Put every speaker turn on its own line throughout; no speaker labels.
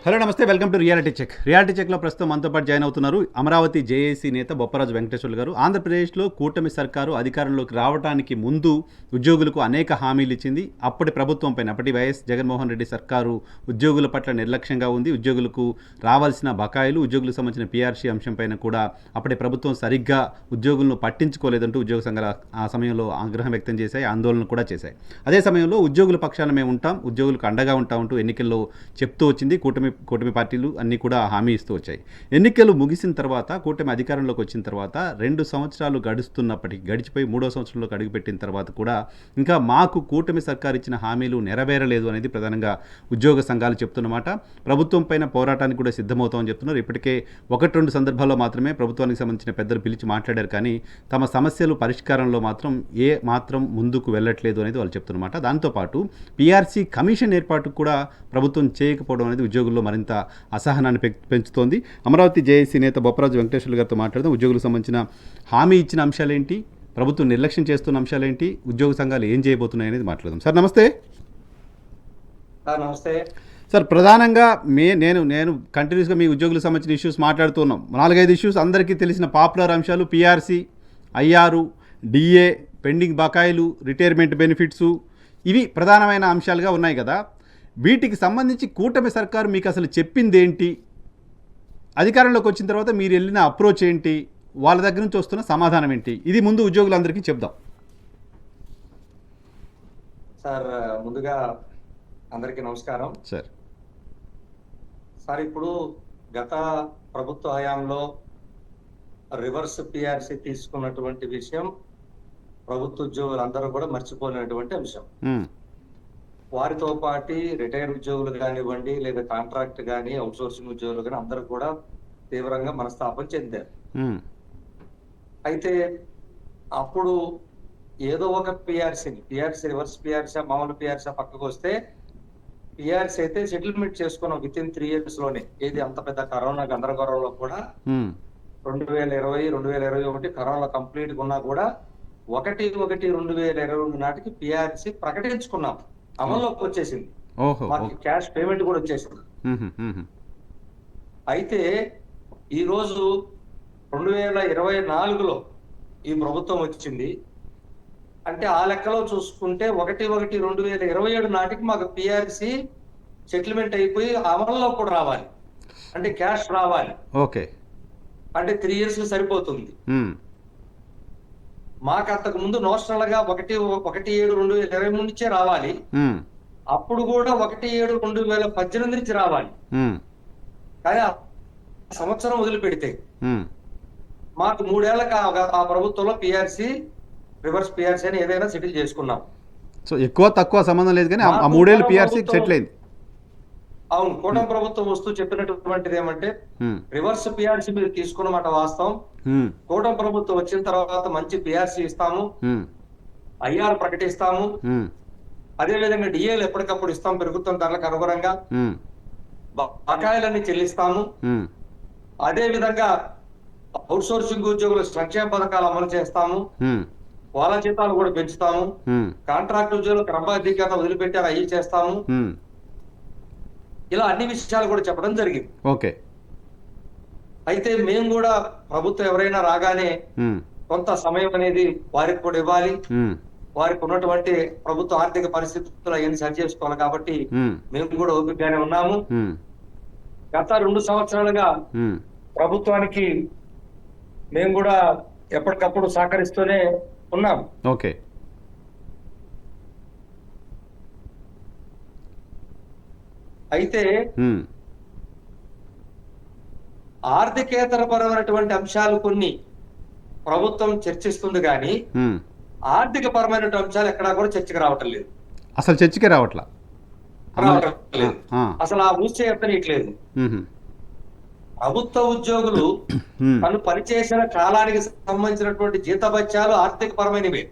Hello నమస్తే, welcome to reality check. Reality చెక్లో ప్రస్తుతం మనతో పాటు జాయిన్ అవుతున్నారు అమరావతి జేఏసీ నేత బొప్పరాజు వెంకటేశ్వర్లు గారు. ఆంధ్రప్రదేశ్లో కూటమి సర్కారు అధికారంలోకి రావడానికి ముందు ఉద్యోగులకు అనేక హామీలు ఇచ్చింది. అప్పటి ప్రభుత్వం పైన, అప్పటి వైఎస్ జగన్మోహన్ రెడ్డి సర్కారు ఉద్యోగుల పట్ల నిర్లక్ష్యంగా ఉంది. ఉద్యోగులకు రావాల్సిన బకాయిలు, ఉద్యోగులకు సంబంధించిన పీఆర్సీ అంశం పైన కూడా అప్పటి ప్రభుత్వం సరిగ్గా ఉద్యోగులను పట్టించుకోలేదంటూ ఉద్యోగ సంఘాలు ఆ సమయంలో ఆగ్రహం వ్యక్తం చేశాయి, ఆందోళన కూడా చేశాయి. అదే సమయంలో ఉద్యోగుల పక్షాన మేము ఉంటాం, ఉద్యోగులకు అండగా ఉంటామంటూ ఎన్నికల్లో చెప్తూ వచ్చింది కూటమి పార్టీలు అన్నీ కూడా హామీ ఇస్తూ వచ్చాయి. ఎన్నికలు ముగిసిన తర్వాత, కూటమి అధికారంలోకి వచ్చిన తర్వాత 2 సంవత్సరాలు గడిచిపోయి 3వ సంవత్సరంలోకి అడుగుపెట్టిన తర్వాత కూడా ఇంకా మాకు కూటమి సర్కారు ఇచ్చిన హామీలు నెరవేరలేదు అనేది ప్రధానంగా ఉద్యోగ సంఘాలు చెప్తున్నమాట. ప్రభుత్వం పైన పోరాటానికి కూడా సిద్ధమవుతామని చెప్తున్నారు. ఇప్పటికే 1-2 సందర్భాల్లో మాత్రమే ప్రభుత్వానికి సంబంధించిన పెద్దలు పిలిచి మాట్లాడారు, కానీ తమ సమస్యలు పరిష్కారంలో మాత్రం ముందుకు వెళ్ళట్లేదు అనేది వాళ్ళు చెప్తున్నమాట. దాంతోపాటు పీఆర్సీ కమిషన్ ఏర్పాటుకు కూడా ప్రభుత్వం చేయకపోవడం అనేది ఉద్యోగుల్లో మరింత అసహనాన్ని పెంచుతోంది. అమరావతి జేఏసీ నేత బొప్పరాజు వెంకటేశ్వర్లు గారితో మాట్లాడదాం. ఉద్యోగులకు సంబంధించిన హామీ ఇచ్చిన అంశాలేంటి, ప్రభుత్వం నిర్లక్ష్యం చేస్తున్న అంశాలేంటి, ఉద్యోగ సంఘాలు ఏం చేయబోతున్నాయి అనేది మాట్లాడదాం. సార్ నమస్తే.
నమస్తే
సార్, ప్రధానంగా నేను కంటిన్యూస్గా మీ ఉద్యోగులకు సంబంధించిన ఇష్యూస్ మాట్లాడుతున్నాం. 4-5 ఇష్యూస్ అందరికీ తెలిసిన పాపులర్ అంశాలు: పీఆర్సీ, ఐఆర్, డిఏ, పెండింగ్ బకాయిలు, రిటైర్మెంట్ బెనిఫిట్స్, ఇవి ప్రధానమైన అంశాలుగా ఉన్నాయి కదా. వీటికి సంబంధించి కూటమి సర్కారు మీకు అసలు చెప్పింది ఏంటి, అధికారంలోకి వచ్చిన తర్వాత మీరు వెళ్ళిన అప్రోచ్ ఏంటి, వాళ్ళ దగ్గర నుంచి వస్తున్న సమాధానం ఏంటి, ఇది ముందు ఉద్యోగులందరికీ చెప్దాం.
సార్, ముందుగా అందరికీ నమస్కారం. సార్, ఇప్పుడు గత ప్రభుత్వ హయాంలో రివర్స్ పిఆర్సీ తీసుకున్నటువంటి విషయం ప్రభుత్వ ఉద్యోగులందరూ కూడా మర్చిపోలేనటువంటి అంశం. వారితో పాటు రిటైర్ ఉద్యోగులు కానివ్వండి, లేదా కాంట్రాక్ట్ కానీ, అవుట్ సోర్సింగ్ ఉద్యోగులు కానీ అందరూ కూడా తీవ్రంగా మనస్తాపం చెందారు. అయితే అప్పుడు ఏదో ఒక పిఆర్సీ రివర్స్ పిఆర్సీ, మామూలు పిఆర్సీ పక్కకు వస్తే, పిఆర్సీ అయితే సెటిల్మెంట్ చేసుకున్నాం విత్ ఇన్ 3 years లోనే. ఏది అంత పెద్ద కరోనా గందరగోళంలో కూడా 2020, 2021 కరోనా కంప్లీట్ ఉన్నా కూడా 1/1/2022 నాటికి పిఆర్సీ ప్రకటించుకున్నాం, అమల్లోకి వచ్చేసింది. మాకు క్యాష్ పేమెంట్ కూడా వచ్చేసింది. అయితే ఈ రోజు 2024లో ఈ ప్రభుత్వం వచ్చింది అంటే, ఆ లెక్కలో చూసుకుంటే 1/1/2027 నాటికి మాకు పిఆర్సీ సెటిల్మెంట్ అయిపోయి అమల్లో కూడా రావాలి, అంటే క్యాష్ రావాలి. అంటే 3 years సరిపోతుంది. మాకు అంతకు ముందు నోషనల్ గా 1/1/2023 నుంచే రావాలి. అప్పుడు కూడా 1/7/2018 నుంచి రావాలి. కానీ ఆ సంవత్సరం వదిలిపెడితే మాకు 3 ఏళ్ళకి ఆ ప్రభుత్వంలో పిఆర్సీ, రివర్స్ పిఆర్సీ అని ఏదైనా సెటిల్ చేసుకున్నాం.
సో ఎక్కువ తక్కువ సంబంధం లేదు, కానీ ఆ 3 ఏళ్ళు పిఆర్సీ సెటిల్ అయింది.
అవును, కూటమి ప్రభుత్వం వస్తూ చెప్పినటువంటిది ఏమంటే, రివర్స్ పిఆర్సీ మీరు తీసుకున్నమాట వాస్తవం. కూటమి ప్రభుత్వం వచ్చిన తర్వాత మంచి పిఆర్సీ ఇస్తాము, ఐఆర్ ప్రకటిస్తాము, అదే విధంగా డిఏలు ఎప్పటికప్పుడు ఇస్తాం పెరుగుతున్న ధరలకు అనుగుణంగా, బకాయిలన్నీ చెల్లిస్తాము. అదే విధంగా అవుట్ సోర్సింగ్ ఉద్యోగుల సంక్షేమ పథకాలు అమలు చేస్తాము, వాళ్ళ జీతాలు కూడా పెంచుతాము, కాంట్రాక్ట్ ఉద్యోగులకు క్రమబద్ధీకరణ వదిలిపెట్టారు అయ్యి చేస్తాము. ఇలా అన్ని విషయాలు కూడా చెప్పడం జరిగింది. అయితే మేము కూడా ప్రభుత్వం ఎవరైనా రాగానే కొంత సమయం అనేది వారికి కూడా ఇవ్వాలి. వారికి ఉన్నటువంటి ప్రభుత్వ ఆర్థిక పరిస్థితులు అవన్నీ సరి చేసుకోవాలి కాబట్టి మేము కూడా ఓపికగానే ఉన్నాము. గత 2 సంవత్సరాలుగా ప్రభుత్వానికి మేము కూడా ఎప్పటికప్పుడు సహకరిస్తూనే ఉన్నాం. అయితే ఆర్థికేతరపరమైనటువంటి అంశాలు కొన్ని ప్రభుత్వం చర్చిస్తుంది, కానీ ఆర్థిక పరమైన అంశాలు ఎక్కడా కూడా చర్చకు రావటం లేదు.
అసలు చర్చకే రావట్లేదు.
అసలు ఆ ఊసే ఎత్తనీయట్లేదు. ప్రభుత్వ ఉద్యోగులు తను పనిచేసిన కాలానికి సంబంధించినటువంటి జీతభత్యాలు ఆర్థిక పరమైనవే.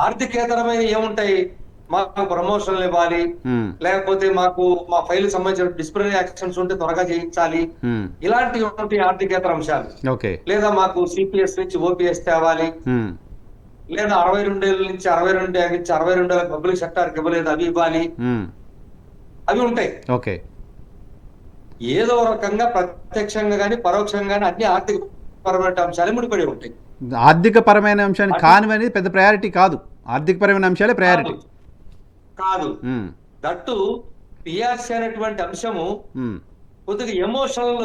ఆర్థికేతరమైన ఏముంటాయి? మాకు ప్రమోషన్లు ఇవ్వాలి, లేకపోతే మాకు మా ఫైల్ సంబంధించిన డిసిప్లినరీ యాక్షన్స్ ఉంటే త్వరగా చేయించాలి, ఇలాంటి ఆర్థికేతర అంశాలు. లేదా మాకు సిపిఎస్ నుంచి ఓపీఎస్ తేవాలి, లేదా 62 ఏళ్ళ నుంచి 62 ఏళ్ళ పబ్లిక్ సెక్టార్కి ఇవ్వలేదు, అవి ఇవ్వాలి, అవి ఉంటాయి. ఏదో రకంగా ప్రత్యక్షంగా కానీ పరోక్షంగా కానీ అన్ని ఆర్థిక పరమైన అంశాలు ముడిపడి ఉంటాయి.
ఆర్థిక పరమైన అంశాన్ని
అది-
కానివనేది పెద్ద ప్రయారిటీ కాదు, ఆర్థిక పరమైన అంశాలే ప్రయారిటీ.
కాదు దట్టు పిఆర్సీ అనేటువంటి అంశము కొద్దిగా ఎమోషనల్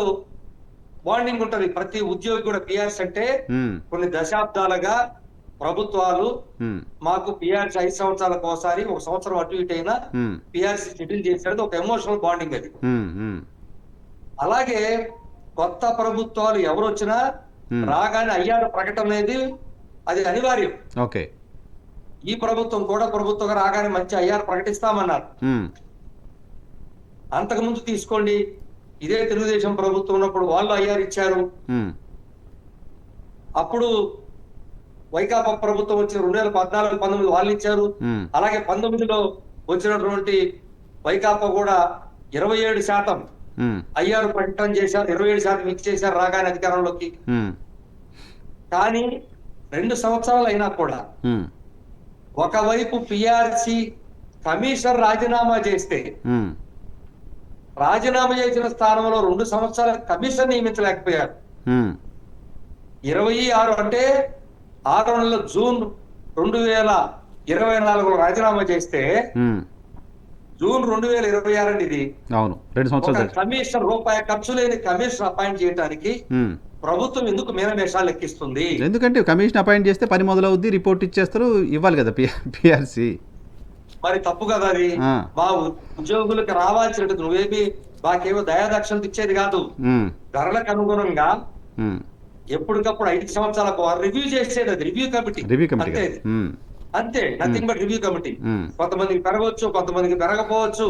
బాండింగ్ ఉంటది ప్రతి ఉద్యోగి కూడా. పిఆర్సీ అంటే కొన్ని దశాబ్దాలుగా ప్రభుత్వాలు మాకు పిఆర్సీ 5 సంవత్సరాలకు ఒకసారి, 1 సంవత్సరం అటు ఇటు అయినా పిఆర్సీ సెటిల్ చేసేది ఒక ఎమోషనల్ బాండింగ్ అది. అలాగే కొత్త ప్రభుత్వాలు ఎవరు వచ్చినా రాగానే అయ్యారు ప్రకటన అనేది అది అనివార్యం.
ఓకే,
ఈ ప్రభుత్వం కూడా ప్రభుత్వంగా రాగానే మంచి అయ్యారు ప్రకటిస్తామన్నారు. అంతకుముందు తీసుకోండి, ఇదే తెలుగుదేశం ప్రభుత్వం ఉన్నప్పుడు వాళ్ళు అయ్యారు ఇచ్చారు. అప్పుడు వైకాపా ప్రభుత్వం వచ్చిన 2014, 19 వాళ్ళు ఇచ్చారు. అలాగే 19లో వచ్చినటువంటి వైకాపా కూడా 27% అయ్యారు ప్రకటన చేశారు, 27% ఇచ్చేశారు రాగానే అధికారంలోకి. కానీ 2 సంవత్సరాలు అయినా కూడా ఒకవైపు పిఆర్సి కమిషనర్ రాజీనామా చేస్తే రాజీనామా చేసిన స్థానంలో 2 సంవత్సరాల కమిషన్ నియమించలేకపోయారు. 26 అంటే 6 నెలల జూన్ 2024లో రాజీనామా చేస్తే జూన్ 2026 అండి ఇది.
అవును, 2 సంవత్సరాలు.
కమిషనర్ రూపాయి ఖర్చు లేని కమిషనర్ అపాయింట్ చేయడానికి ప్రభుత్వం ఎందుకు మీనమేషాలు లెక్కిస్తుంది?
ఎందుకంటే కమిషన్ అపాయింట్ చేస్తే పని మొదలవుద్ది, రిపోర్ట్ ఇచ్చేస్తారు, ఇవ్వాలి కదా పిఆర్సి.
మరి తప్పు కదా అది. మా ఉద్యోగులకు రావాల్సినట్టు నువ్వేమి మాకేమో దయాదక్షిణలు ఇచ్చేది కాదు. ధరలకు అనుగుణంగా ఎప్పటికప్పుడు 5 సంవత్సరాలకు రివ్యూ చేసేది అది రివ్యూ కమిటీ. అంతే అంతే, నథింగ్ బట్ రివ్యూ కమిటీ. కొంతమందికి పెరగవచ్చు, కొంతమందికి పెరగపోవచ్చు,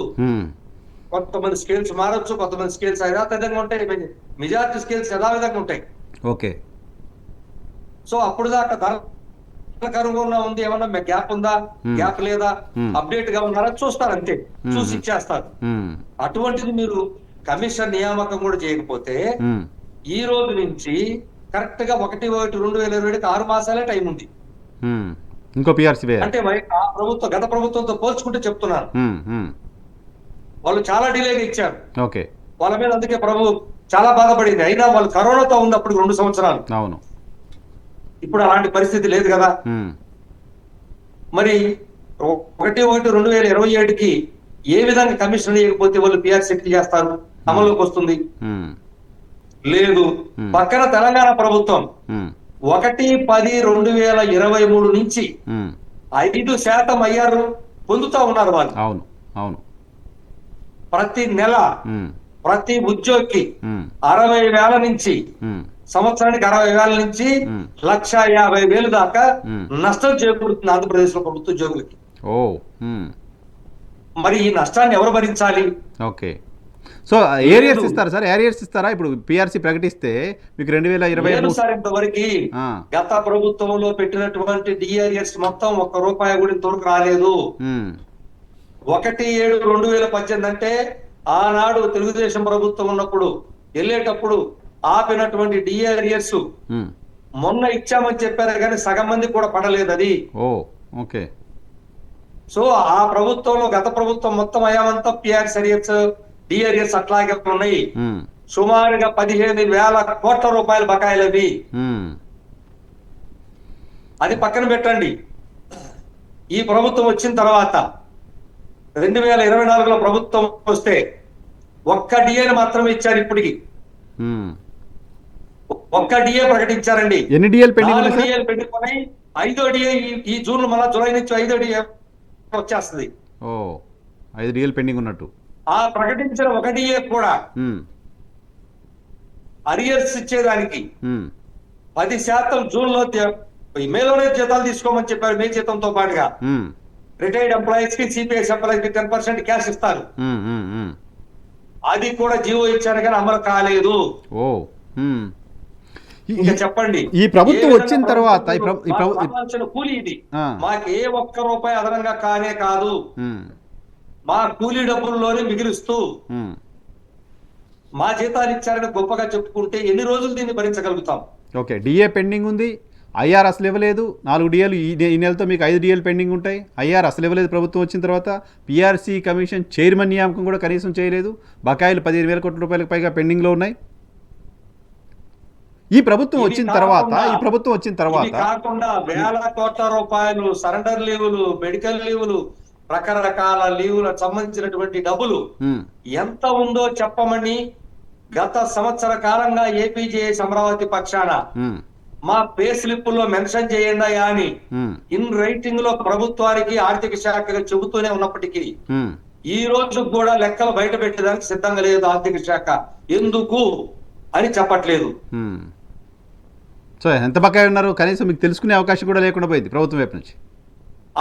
కొంతమంది స్కేల్స్ మారచ్చు, కొంతమంది స్కేల్స్ యథాతథంగా ఉంటాయి, మెజారిటీ స్కేల్స్ యథావిధంగా ఉంటాయి.
ఓకే,
సో అప్పుడు దాకా ధరలకు అనుగుణంగా ఉంది, ఏమన్నా గ్యాప్ ఉందా, గ్యాప్ లేదా, అప్డేట్ గా ఉన్నారా చూస్తారు, అంతే, చూసి ఇచ్చేస్తారు. అటువంటిది మీరు కమిషన్ నియామకం కూడా చేయకపోతే ఈ రోజు నుంచి కరెక్ట్ గా 1/1/2027 6 మాసాలే టైం ఉంది.
ఇంకో పిఆర్సి
అంటే ఆ ప్రభుత్వం గత ప్రభుత్వంతో పోల్చుకుంటే చెప్తున్నారు, వాళ్ళు చాలా డిలేగా ఇచ్చారు.
ఓకే,
వాళ్ళ మీద అందుకే ప్రభు చాలా బాధపడింది. అయినా వాళ్ళు కరోనాతో ఉన్నప్పుడు 2 సంవత్సరాలు.
అవును,
ఇప్పుడు అలాంటి పరిస్థితి లేదు కదా. మరి 1/1/2027కి ఏ విధంగా కమిషన్ ఇవ్వకపోతే వాళ్ళు పిఆర్సీ సెటిల్ చేస్తారు, అమల్లోకి వస్తుంది? లేదు. పక్కన తెలంగాణ ప్రభుత్వం 1/10/2023 నుంచి 5% అయ్యారు పొందుతా ఉన్నారు వాళ్ళు.
అవును అవును,
ప్రతి నెల ప్రతి ఉద్యోగికి 60,000 నుంచి సంవత్సరానికి 60,000 నుంచి 1,50,000 దాకా నష్టం చేకూరుతుంది ఆంధ్రప్రదేశ్ లో ప్రభుత్వ ఉద్యోగులకి.
ఓ,
మరి ఈ నష్టాన్ని ఎవరు భరించాలి?
ఓకే, సో ఏరియర్స్ ఇస్తారా సార్? ఏరియర్స్ ఇస్తారా? ఇప్పుడు పిఆర్సీ ప్రకటిస్తే మీకు 2023
సార్ ఇంతవరకు గత ప్రభుత్వంలో పెట్టినటువంటి డిఆర్ఎస్ మొత్తం ₹1 కూడా ఇంతవరకు రాలేదు. 1/7/2018 అంటే ఆనాడు తెలుగుదేశం ప్రభుత్వం ఉన్నప్పుడు వెళ్ళేటప్పుడు ఆపినటువంటి డిఆర్ఎస్ మొన్న ఇచ్చామని చెప్పారు కానీ సగం మంది కూడా పడలేదు అది.
ఓకే,
సో ఆ ప్రభుత్వంలో గత ప్రభుత్వం మొత్తం అయ్యామంతా పిఆర్సీ అరియర్స్ డిఆర్ఎస్ అట్లాగే ఉన్నాయి. సుమారుగా 15,000 కోట్ల రూపాయల బకాయిలు అవి. అది పక్కన పెట్టండి. ఈ ప్రభుత్వం వచ్చిన తర్వాత 2024లో ప్రభుత్వం వస్తే ఒక్క డిఏని మాత్రమే ఇచ్చారు. ఇప్పటికి ఒక్క డిఏ ప్రకటించారండి.
ఎన్ని డిఏలు పెండింగ్
4 డిఏలు పెట్టుకుని 5వ డిఏ ఈ జూన్ మళ్ళా జూలై నుంచి 5వ డిఏ వచ్చేస్తుంది.
5 డిఏలు పెండింగ్ ఉన్నట్టు.
ఆ ప్రకటించిన 1 డిఏ కూడా అరియర్స్ ఇచ్చేదానికి 10% జూన్ లో మేలోనే జీతాలు తీసుకోమని చెప్పారు. మే జీతంతో పాటుగా రిటైర్డ్ ఎంప్లాయీస్ కి, సిపిఎస్ ఎంప్లాయీస్ కి 10% క్యాష్ ఇస్తారు. అది కూడా జీవో ఇచ్చారు కానీ అమలు కాలేదు. ఇంకా చెప్పండి,
ఈ ప్రభుత్వం వచ్చిన తర్వాత
కూలీ ఇది మాకు ఏ ₹1 అదనంగా కానే కాదు. మా కూలీ డబ్బుల్లోనే మిగిలిస్తూ మా జీతాలు ఇచ్చారని గొప్పగా చెప్పుకుంటే ఎన్ని రోజులు దీన్ని భరించగలుగుతాం?
ఓకే, డిఏ పెండింగ్ ఉంది, ఐఆర్ అసలు ఇవ్వలేదు, 4 డిఏలు ఈ నెలతో మీకు 5 డిఏలు పెండింగ్ ఉంటాయి. ఐఆర్ అసలు ఇవ్వలేదు ప్రభుత్వం వచ్చిన తర్వాత. పిఆర్సీ కమిషన్ చైర్మన్ నియామకం కూడా కనీసం చేయలేదు. బకాయిలు 15,000 కోట్ల రూపాయలకు పైగా పెండింగ్లో ఉన్నాయి. ఈ ప్రభుత్వం వచ్చిన తర్వాత
కాకుండా వేల కోట్ల రూపాయలు సరెండర్ లీవులు, మెడికల్ లీవులు, రకరకాల లీవులకు సంబంధించినటువంటి డబ్బులు ఎంత ఉందో చెప్పమని గత సంవత్సర కాలంగా ఏపీజేఎస్ అమరావతి పక్షాన మా పే స్లిప్పుల్లో మెన్షన్ చేయండి అని ఇన్ రైటింగ్ లో ప్రభుత్వానికి ఆర్థిక శాఖగా చెబుతూనే ఉన్నప్పటికీ ఈ రోజు కూడా లెక్కలు బయట పెట్టడానికి సిద్ధంగా లేదు ఆర్థిక శాఖ. ఎందుకు అని చెప్పట్లేదు.
సో ఎంత బకాయి ఉన్నారు కనీసం మీకు తెలుసుకునే అవకాశం కూడా లేకుండా పోయింది ప్రభుత్వం వైపు నుంచి.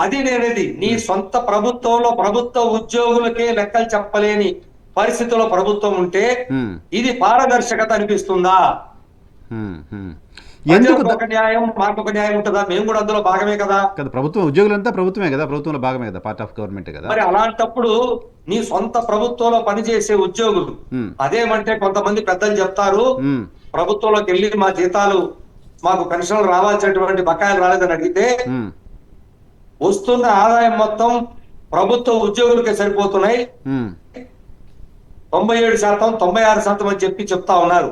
అది నేనేది నీ సొంత ప్రభుత్వంలో ప్రభుత్వ ఉద్యోగులకే లెక్కలు చెప్పలేని పరిస్థితుల్లో ప్రభుత్వం ఉంటే ఇది పారదర్శకత అనిపిస్తుందా? ఎందుకు ఒక న్యాయం మాకు ఒక న్యాయం ఉంటుందా? మేము కూడా అందులో భాగమే కదా.
ప్రభుత్వం ఉద్యోగులంతా ప్రభుత్వమే కదా, ప్రభుత్వంలో భాగమే కదా, పార్ట్ ఆఫ్ గవర్నమెంట్ కదా.
మరి అలాంటప్పుడు నీ సొంత ప్రభుత్వంలో పనిచేసే ఉద్యోగులు అదేమంటే కొంతమంది పెద్దలు చెప్తారు ప్రభుత్వంలోకి వెళ్ళి మా జీతాలు మాకు పెన్షన్లు రావాల్సినటువంటి బకాయిలు రాలేదని అడిగితే వస్తున్న ఆదాయం మొత్తం ప్రభుత్వ ఉద్యోగులకే సరిపోతున్నాయి, 97%, 96% అని చెప్పి చెప్తా ఉన్నారు.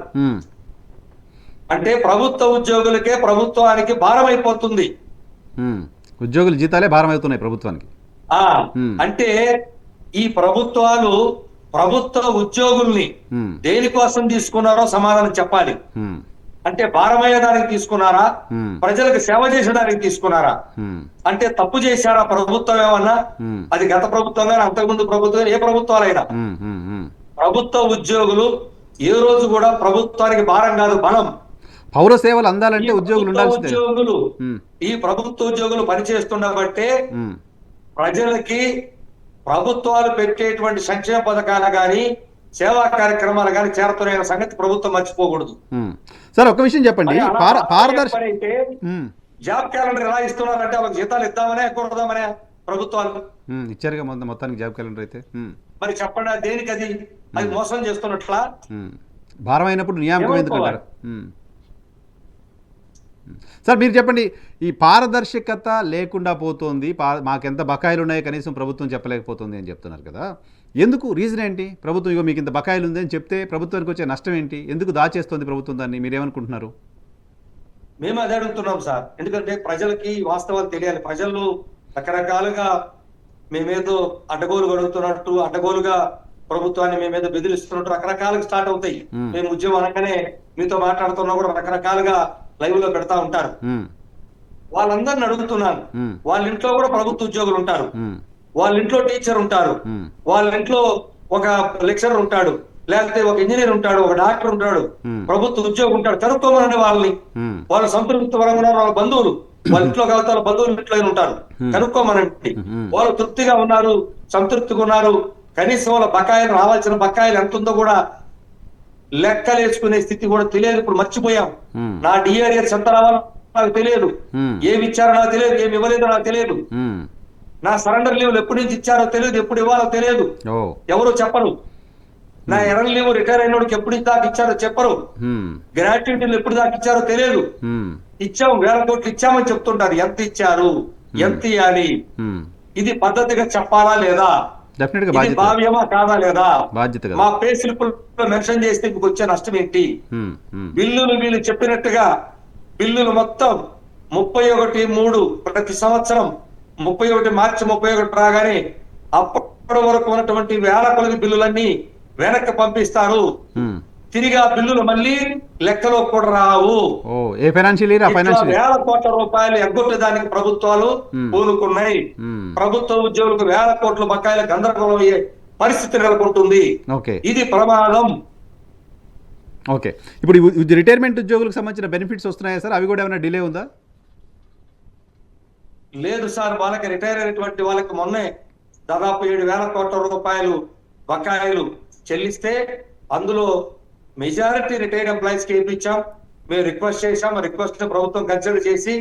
అంటే ప్రభుత్వ ఉద్యోగులకే ప్రభుత్వానికి భారం అయిపోతుంది.
ఉద్యోగుల జీతాలే భారం అవుతున్నాయి ప్రభుత్వానికి.
అంటే ఈ ప్రభుత్వాలు ప్రభుత్వ ఉద్యోగుల్ని దేనికోసం తీసుకున్నారో సమాధానం చెప్పాలి. అంటే భారమయ్యేదానికి తీసుకున్నారా, ప్రజలకు సేవ చేసేదానికి తీసుకున్నారా? అంటే తప్పు చేశారా ప్రభుత్వం ఏమన్నా? అది గత ప్రభుత్వం కానీ అంతకుముందు ప్రభుత్వం, ఏ ప్రభుత్వాలైనా ప్రభుత్వ ఉద్యోగులు ఏ రోజు కూడా ప్రభుత్వానికి భారం కాదు, బలం.
పౌర సేవలు అందాలంటే ఉద్యోగులు ఉండాల్సిందే.
ఉద్యోగులు ఈ ప్రభుత్వ ఉద్యోగులు పనిచేస్తున్నబట్టే ప్రజలకి ప్రభుత్వాలు పెట్టేటువంటి సంక్షేమ పథకాలు గాని సేవా కార్యక్రమాలు కానీ చేరుతున్న సంగతి ప్రభుత్వం మర్చిపోకూడదు.
సార్ ఒక విషయం చెప్పండి,
జాబ్ క్యాలెండర్ ఎలా ఇస్తున్నారంటే వాళ్ళకి జీతాలు ఇద్దామనే కొడదామనే ప్రభుత్వాలు
ఇచ్చారుగా మొత్తానికి జాబ్ క్యాలెండర్ అయితే.
మరి చెప్పండి దేనికి అది? అది మోసం చేస్తున్నట్లా?
భారం అయినప్పుడు నియామకం ఎందుకంటారు? సార్ మీరు చెప్పండి, ఈ పారదర్శకత లేకుండా పోతుంది, మాకెంత బకాయిలు ఉన్నాయో కనీసం ప్రభుత్వం చెప్పలేకపోతుంది అని చెప్తున్నారు కదా. ఎందుకు? రీజన్ ఏంటి? ప్రభుత్వం ఇగో మీకు ఇంత బకాయిలు ఉంది అని చెప్తే ప్రభుత్వానికి వచ్చే నష్టం ఏంటి? ఎందుకు దాచేస్తుంది ప్రభుత్వం దాన్ని? మీరేమనుకుంటున్నారు?
మేము అదే అడుగుతున్నాం సార్. ఎందుకంటే ప్రజలకి వాస్తవాలు తెలియాలి. ప్రజలు రకరకాలుగా మేమేదో అడ్డగోలు గడుగుతున్నట్టు, అడ్డగోలుగా ప్రభుత్వాన్ని మేమేదో బెదిరిస్తున్నట్టు రకరకాలుగా స్టార్ట్ అవుతాయి. మేము ఉద్యమం అనగానే మీతో మాట్లాడుతున్నా కూడా రకరకాలుగా లైవ్ లో పెడతా ఉంటారు. వాళ్ళందరిని అడుగుతున్నాను, వాళ్ళ ఇంట్లో కూడా ప్రభుత్వ ఉద్యోగులు ఉంటారు, వాళ్ళ ఇంట్లో టీచర్ ఉంటారు, వాళ్ళ ఇంట్లో ఒక లెక్చరర్ ఉంటాడు, లేకపోతే ఒక ఇంజనీర్ ఉంటాడు, ఒక డాక్టర్ ఉంటాడు, ప్రభుత్వ ఉద్యోగం ఉంటాడు. కనుక్కోమనండి వాళ్ళని. వాళ్ళ సంతృప్తి పరంగా వాళ్ళ బంధువులు వాళ్ళ ఇంట్లో కాబట్టి వాళ్ళ బంధువులు ఇంట్లో ఉంటారు, కనుక్కోమనండి. వాళ్ళు తృప్తిగా ఉన్నారు, సంతృప్తిగా ఉన్నారు, కనీసం వాళ్ళ బకాయిలు రావాల్సిన బకాయిలు ఎంత ఉందో కూడా లెక్కలేసుకునే స్థితి కూడా తెలియదు. ఇప్పుడు మర్చిపోయాం. నా డిఆర్ఎస్ ఎంత రావాలో నాకు తెలియదు, ఏమి ఇచ్చారో నాకు తెలియదు, ఏమి ఇవ్వలేదో నాకు తెలియదు, నా సరెండర్ లీవులు ఎప్పటి నుంచి ఇచ్చారో తెలియదు, ఎప్పుడు ఇవ్వాలో తెలియదు, ఎవరు చెప్పరు. నా ఎర్రన్ లీవ్ రిటైర్ అయినోడికి ఎప్పుడు దాకా ఇచ్చారో చెప్పరు, గ్రాట్యుటీలు ఎప్పుడు దాకా ఇచ్చారో తెలియదు. ఇచ్చాము, 1000 కోట్లు ఇచ్చామని చెప్తుంటారు. ఎంత ఇచ్చారు, ఎంత ఇవ్వాలి, ఇది పద్ధతిగా చెప్పాలా లేదా, భావ్యమా కాదా లేదా? మా పే స్లిప్ లో మెన్షన్ చేస్తే మీకు వచ్చే నష్టం ఏంటి? బిల్లులు వీళ్ళు చెప్పినట్టుగా బిల్లులు మొత్తం 31/3 ప్రతి సంవత్సరం 31 మార్చి 31 రాగానే అప్పటి వరకు ఉన్నటువంటి వేల కొలది బిల్లులన్నీ వెనక్కి పంపిస్తారు. తిరిగి ఆ బిల్లులు మళ్ళీ లెక్కలో కూడా రావు. వేల కోట్ల రూపాయలు ఎగ్గొట్టేదానికి ప్రభుత్వాలు పూనుకున్నాయి. ప్రభుత్వ ఉద్యోగులకు 1000 కోట్ల బకాయిల గందరగోళం అయ్యే పరిస్థితి నెలకొంటుంది. ఇది ప్రమాదం.
ఓకే, ఇప్పుడు రిటైర్మెంట్ ఉద్యోగులకు సంబంధించిన బెనిఫిట్స్ వస్తున్నాయా సార్? అవి కూడా ఏమైనా డిలే ఉందా?
లేదు సార్, వాళ్ళకి రిటైర్ అయినటువంటి వాళ్ళకి మొన్నే దాదాపు 7,000 కోట్ల రూపాయలు బకాయిలు చెల్లిస్తే అందులో మెజారిటీ రిటైర్డ్ ఎంప్లాయీస్ కి ఇప్పించాం. మేము రిక్వెస్ట్ చేశాం, రిక్వెస్ట్ ప్రభుత్వం కన్సిడర్ చేసి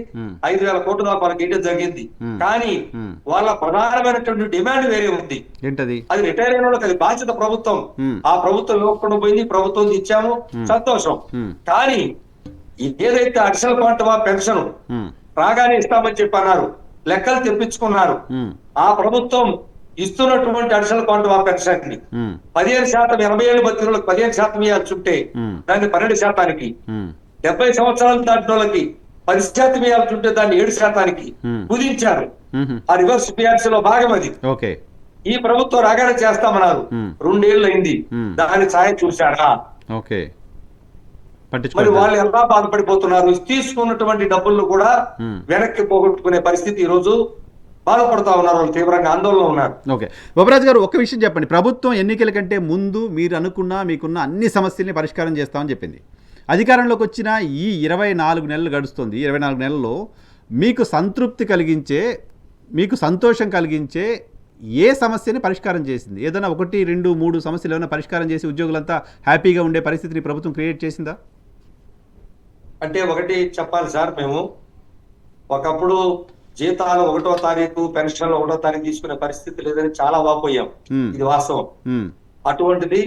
5,000 కోట్ల దాకా వాళ్ళకి ఇవ్వడం జరిగింది. కానీ వాళ్ళ ప్రధానమైనటువంటి డిమాండ్ వేరే ఉంది. అది రిటైర్ అయిన వాళ్ళకి అది బాధ్యత ప్రభుత్వం. ఆ ప్రభుత్వం ఇవ్వకుండా పోయింది, ప్రభుత్వం ఇచ్చాము, సంతోషం. కానీ ఏదైతే అడిషనల్ క్వాంటమ్ ఆఫ్ పెన్షన్
ఉమ్,
రాగానే ఇస్తామని చెప్పి అన్నారు, లెక్కలు తెప్పించుకున్నారు.
ఉమ్,
ఆ ప్రభుత్వం ఇస్తున్నటువంటి అడిషనల్ క్వాంటమ్ ఆఫ్ పెన్షన్ ని
ఉమ్,
15%, 80 ఏళ్ళు బతికిన వాళ్ళకి 15% ఇవ్వాల్సింటే
ఉమ్,
దాన్ని 12%కి,
ఉమ్,
70 సంవత్సరాలు దాటిన వాళ్ళకి 10% ఇవ్వాల్సింటే దాన్ని 7%కి
ఉమ్,
కుదించారు.
ఉమ్,
ఆ రివర్స్ పిఆర్సీ లో భాగం అది.
ఓకే.
ఈ ప్రభుత్వం రాగానే చేస్తామన్నారు,
ఉమ్,
2 ఏళ్ళు అయింది.
ఉమ్,
దాని ఛాయ చూశారా?
ఓకే.
మరి
పట్టించుకోలేదు.
వాళ్ళు ఎలా బాధపడిపోతున్నారు? తీసుకున్నటువంటి డబ్బులను కూడా
ఉమ్,
వెనక్కి పోగొట్టుకునే పరిస్థితి ఈ రోజు బాధపడతా ఉన్నారు. వాళ్ళు తీవ్రంగా ఆందోళన ఉన్నారు.
ఓకే. బొప్పరాజు గారు, ఒక విషయం చెప్పండి. ప్రభుత్వం ఎన్నికల కంటే ముందు మీరు అనుకున్న మీకున్న అన్ని సమస్యల్ని పరిష్కారం చేస్తామని చెప్పింది. అధికారంలోకి వచ్చిన ఈ 24 నెలలు గడుస్తుంది. 24 నెలల్లో మీకు సంతృప్తి కలిగించే, మీకు సంతోషం కలిగించే ఏ సమస్యని పరిష్కారం చేసింది? ఏదైనా 1, 2, 3 సమస్యలు ఏమైనా పరిష్కారం చేసి ఉద్యోగులంతా హ్యాపీగా ఉండే పరిస్థితిని ప్రభుత్వం క్రియేట్ చేసిందా?
అంటే ఒకటి చెప్పాలి సార్, మేము ఒకప్పుడు జీతాలు 1వ తారీఖు, పెన్షన్లు 1వ తారీఖు తీసుకునే పరిస్థితి లేదని చాలా వాపోయాం.
ఉమ్,
ఇది వాస్తవం.
ఉమ్,
అటువంటిది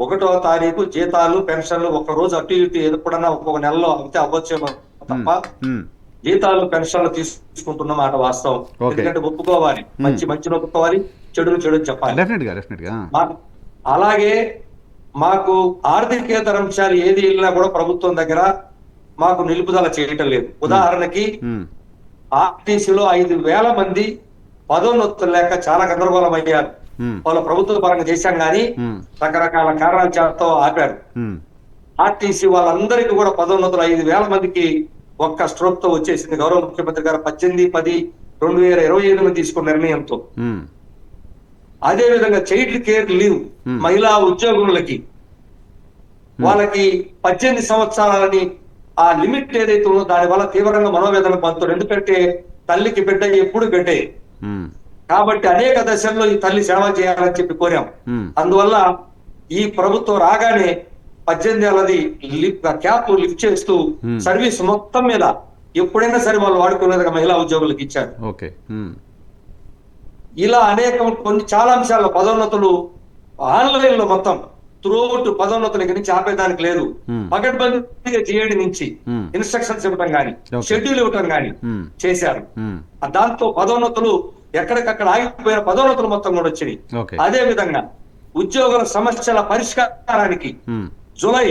1వ తారీఖు జీతాలు, పెన్షన్లు ఒక్క రోజు అటు ఇటు ఎప్పుడన్నా ఒక్కొక్క నెలలో అయితే అవ్వచ్చేమో తప్ప
ఉమ్,
జీతాలు, పెన్షన్లు తీసుకుంటున్న మాట వాస్తవం.
ఓకే.
ఎందుకంటే ఒప్పుకోవాలి, మంచిని ఒప్పుకోవాలి, చెడుని చెప్పాలి.
డెఫినెట్గా.
అలాగే మాకు ఆర్థికేతర అంశాలు ఏది వెళ్ళినా కూడా ప్రభుత్వం దగ్గర మాకు నిలుపుదల చేయటం లేదు. ఉదాహరణకి
ఉమ్,
ఆర్టీసీలో 5,000 మంది పదోన్నతులు లేక చాలా గందరగోళం అయ్యారు.
ఉమ్,
వాళ్ళ ప్రభుత్వ పరంగా చేశాం కానీ
ఉమ్,
రకరకాల కారణాల చేతతో ఆపారు.
ఉమ్,
ఆర్టీసీ వాళ్ళందరికీ కూడా పదోన్నతులు 5,000 మందికి ఒక్క స్ట్రోక్ తో వచ్చేసింది. గౌరవ ముఖ్యమంత్రి గారు 18/10/2025 తీసుకున్న నిర్ణయంతో.
ఉమ్,
అదే విధంగా చైల్డ్ కేర్ లీవ్ మహిళా ఉద్యోగులకి వాళ్ళకి 18 సంవత్సరాలని ఆ లిమిట్ ఏదైతే ఉందో దాని వల్ల తీవ్రంగా మనోవేదన పొందుతారు. ఎందుకంటే తల్లికి బిడ్డ ఎప్పుడు బిడ్డే
ఉమ్,
కాబట్టి అనేక దశల్లో ఈ తల్లి సేవ చేయాలని చెప్పి కోరాం.
ఉమ్,
అందువల్ల ఈ ప్రభుత్వం రాగానే 18 ఏళ్ళది క్యాప్ లిఫ్ట్ చేస్తూ సర్వీస్ మొత్తం మీద ఎప్పుడైనా సరే వాళ్ళు వాడుకునేదిగా మహిళా ఉద్యోగులకు ఇచ్చారు.
ఓకే. ఉమ్,
ఇలా అనేక చాలా అంశాల్లో పదోన్నతులు ఆన్లైన్ లో మొత్తం త్రూఅవుట్ పదోన్నతులు ఇక్కడి నుంచి ఆపేదానికి లేదు. పకడ్బందీగా GAD నుంచి ఇన్స్ట్రక్షన్స్ ఇవ్వటం గాని, షెడ్యూల్ ఇవ్వటం గాని చేశారు. దాంతో పదోన్నతులు ఎక్కడికక్కడ ఆగిపోయిన పదోన్నతులు మొత్తం కూడా వచ్చినాయి. అదే విధంగా ఉద్యోగుల సమస్యల పరిష్కారానికి జూలై